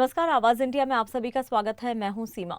नमस्कार, आवाज इंडिया में आप सभी का स्वागत है। मैं हूं सीमा।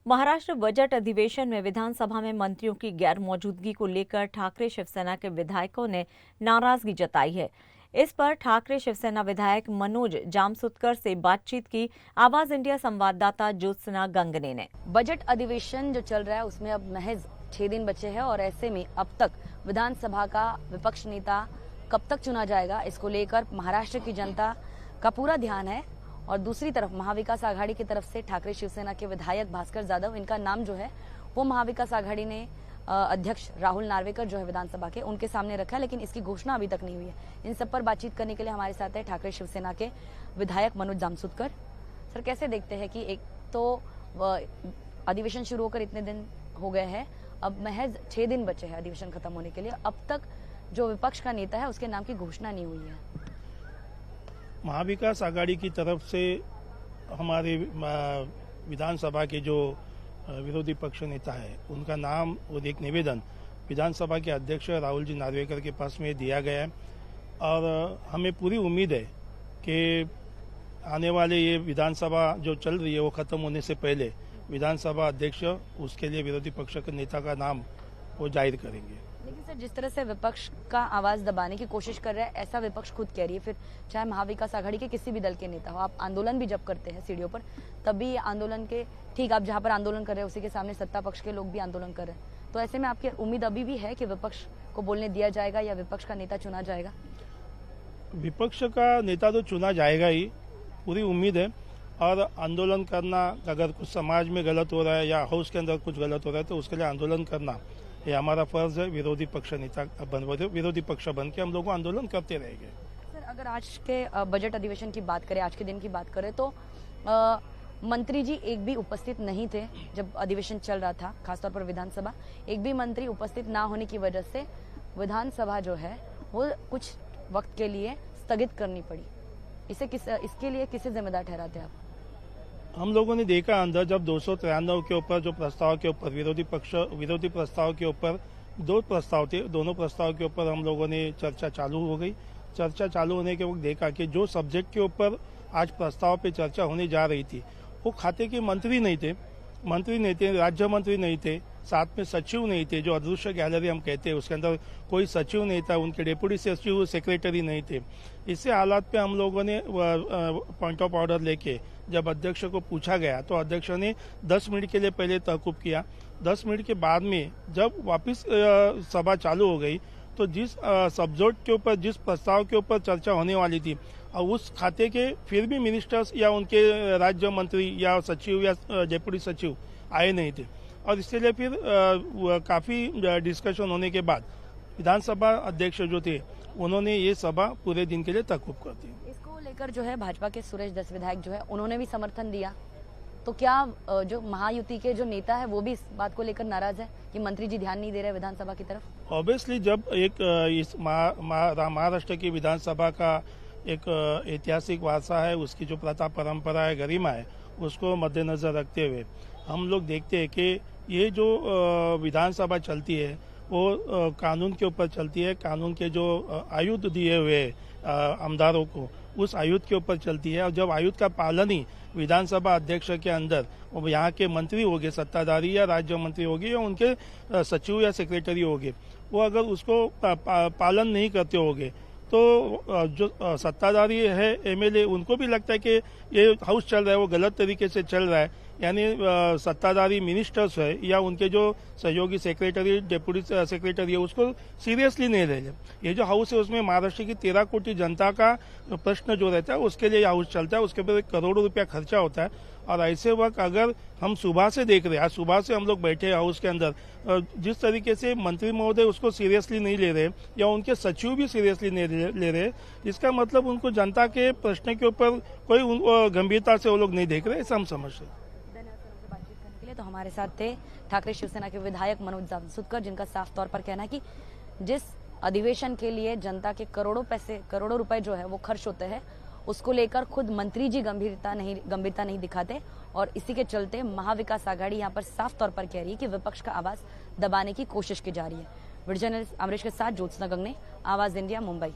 महाराष्ट्र बजट अधिवेशन में विधानसभा में मंत्रियों की गैर मौजूदगी को लेकर ठाकरे शिवसेना के विधायकों ने नाराजगी जताई है। इस पर ठाकरे शिवसेना विधायक मनोज जामसुदकर से बातचीत की आवाज इंडिया संवाददाता ज्योत्सना गंगने ने। बजट अधिवेशन जो चल रहा है उसमें अब महज 6 दिन बचे हैं और ऐसे में अब तक विधानसभा का विपक्ष नेता कब तक चुना जाएगा, इसको लेकर महाराष्ट्र की जनता का पूरा ध्यान है। और दूसरी तरफ महाविकास आघाड़ी की तरफ से ठाकरे शिवसेना के विधायक भास्कर जाधव, इनका नाम जो है वो महाविकास आघाड़ी ने अध्यक्ष राहुल नार्वेकर जो है विधानसभा के, उनके सामने रखा है, लेकिन इसकी घोषणा अभी तक नहीं हुई है। इन सब पर बातचीत करने के लिए हमारे साथ है ठाकरे शिवसेना के विधायक मनोज जामसुदकर। सर, कैसे देखते हैं कि एक तो अधिवेशन शुरू होकर इतने दिन हो गए हैं, अब महज 6 दिन बचे हैं अधिवेशन खत्म होने के लिए, अब तक जो विपक्ष का नेता है उसके नाम की घोषणा नहीं हुई है। महाविकास आघाड़ी की तरफ से हमारे विधानसभा के जो विरोधी पक्ष नेता है उनका नाम और एक निवेदन विधानसभा के अध्यक्ष राहुल जी नार्वेकर के पास में दिया गया है और हमें पूरी उम्मीद है कि आने वाले ये विधानसभा जो चल रही है वो खत्म होने से पहले विधानसभा अध्यक्ष उसके लिए विरोधी पक्ष के नेता का नाम वो जाहिर करेंगे। लेकिन सर, जिस तरह से विपक्ष का आवाज दबाने की कोशिश कर रहा है, ऐसा विपक्ष खुद कह रही है, फिर चाहे महाविकास आघाड़ी के किसी भी दल के नेता हो, आप आंदोलन भी जब करते हैं सीढ़ियों पर, तब भी आंदोलन के ठीक आप जहां पर आंदोलन कर रहे हैं उसी के सामने सत्ता पक्ष के लोग भी आंदोलन कर रहे हैं, तो ऐसे में आपकी उम्मीद अभी भी है कि विपक्ष को बोलने दिया जाएगा या विपक्ष का नेता चुना जाएगा? विपक्ष का नेता तो चुना जाएगा ही, पूरी उम्मीद है। और आंदोलन करना, अगर कुछ समाज में गलत हो रहा है या हाउस के अंदर कुछ गलत हो रहा है तो उसके लिए आंदोलन करना ये हमारा फर्ज है। विरोधी पक्ष नेता विरोधी पक्ष बन के हम लोग आंदोलन करते रहेंगे। सर, अगर आज के बजट अधिवेशन की बात करें, आज के दिन की बात करें, तो मंत्री जी एक भी उपस्थित नहीं थे जब अधिवेशन चल रहा था, खासतौर पर विधानसभा। एक भी मंत्री उपस्थित ना होने की वजह से विधानसभा जो है वो कुछ वक्त के लिए स्थगित करनी पड़ी। इसके लिए किसे जिम्मेदार ठहराते हैं आप? हम लोगों ने देखा अंदर जब 293 के ऊपर जो प्रस्ताव के ऊपर विरोधी प्रस्ताव के ऊपर 2 प्रस्ताव थे, दोनों प्रस्ताव के ऊपर हम लोगों ने चर्चा चालू हो गई। चर्चा चालू होने के वक्त देखा कि जो सब्जेक्ट के ऊपर आज प्रस्ताव पे चर्चा होने जा रही थी वो खाते के मंत्री नहीं थे, राज्य मंत्री नहीं थे, साथ में सचिव नहीं थे, जो अदृश्य गैलरी हम कहते हैं उसके अंदर कोई सचिव नहीं था, उनके डेप्यूटी सचिव सेक्रेटरी नहीं थे। इससे हालात पे हम लोगों ने पॉइंट ऑफ ऑर्डर लेके जब अध्यक्ष को पूछा गया तो अध्यक्ष ने 10 मिनट के लिए पहले तहकुब किया। 10 मिनट के बाद में जब वापस सभा चालू हो गई तो जिस सब्जेक्ट के ऊपर, जिस प्रस्ताव के ऊपर चर्चा होने वाली थी और उस खाते के फिर भी मिनिस्टर्स या उनके राज्य मंत्री या सचिव या डेप्यूटी सचिव आए नहीं थे और इसलिए फिर काफ़ी डिस्कशन होने के बाद विधानसभा अध्यक्ष जो थे उन्होंने ये सभा पूरे दिन के लिए तहकुब कर दी। इसको लेकर जो है भाजपा के सुरेश दस विधायक जो है उन्होंने भी समर्थन दिया, तो क्या जो महायुति के जो नेता है वो भी इस बात को लेकर नाराज है कि मंत्री जी ध्यान नहीं दे रहे विधानसभा की तरफ? ऑब्वियसली जब एक इस महाराष्ट्र की विधानसभा का एक ऐतिहासिक वारसा है, उसकी जो प्रथा परंपरा है, गरिमा है, उसको मद्देनजर रखते हुए हम लोग देखते हैं कि ये जो विधानसभा चलती है वो कानून के ऊपर चलती है। कानून के जो आयुध दिए हुए आमदारों को उस आयुध के ऊपर चलती है और जब आयुध का पालन ही विधानसभा अध्यक्ष के अंदर वो यहाँ के मंत्री होंगे, सत्ताधारी या राज्य मंत्री होंगे या उनके सचिव या सेक्रेटरी होंगे, वो अगर उसको पालन नहीं करते होंगे तो जो सत्ताधारी है एमएलए, उनको भी लगता है कि ये हाउस चल रहा है वो गलत तरीके से चल रहा है, यानी सत्ताधारी मिनिस्टर्स है या उनके जो सहयोगी सेक्रेटरी, डेप्यूटी सेक्रेटरी है, उसको सीरियसली नहीं ले रहे। ये जो हाउस है उसमें महाराष्ट्र की 13 कोटी जनता का प्रश्न जो रहता है उसके लिए हाउस चलता है, उसके ऊपर करोड़ों रुपया खर्चा होता है। और ऐसे वक्त अगर हम सुबह से देख रहे हैं, आज सुबह से हम लोग बैठे हाउस के अंदर, जिस तरीके से मंत्री महोदय उसको सीरियसली नहीं ले रहे या उनके सचिव भी सीरियसली नहीं ले रहे, इसका मतलब उनको जनता के प्रश्न के ऊपर कोई गंभीरता से वो लोग नहीं देख रहे, ऐसा हम समझते हैं। तो हमारे साथ थे ठाकरे शिवसेना के विधायक मनोज जामसुदकर, जिनका साफ तौर पर कहना है कि जिस अधिवेशन के लिए जनता के करोड़ों रुपए जो है वो खर्च होते हैं, उसको लेकर खुद मंत्री जी गंभीरता नहीं दिखाते और इसी के चलते महाविकास आघाड़ी यहाँ पर साफ तौर पर कह रही है कि विपक्ष का आवाज दबाने की कोशिश की जा रही है। वीडियो जर्नलिस्ट अमरीश के साथ ज्योत्सना गंगने, आवाज इंडिया, मुंबई।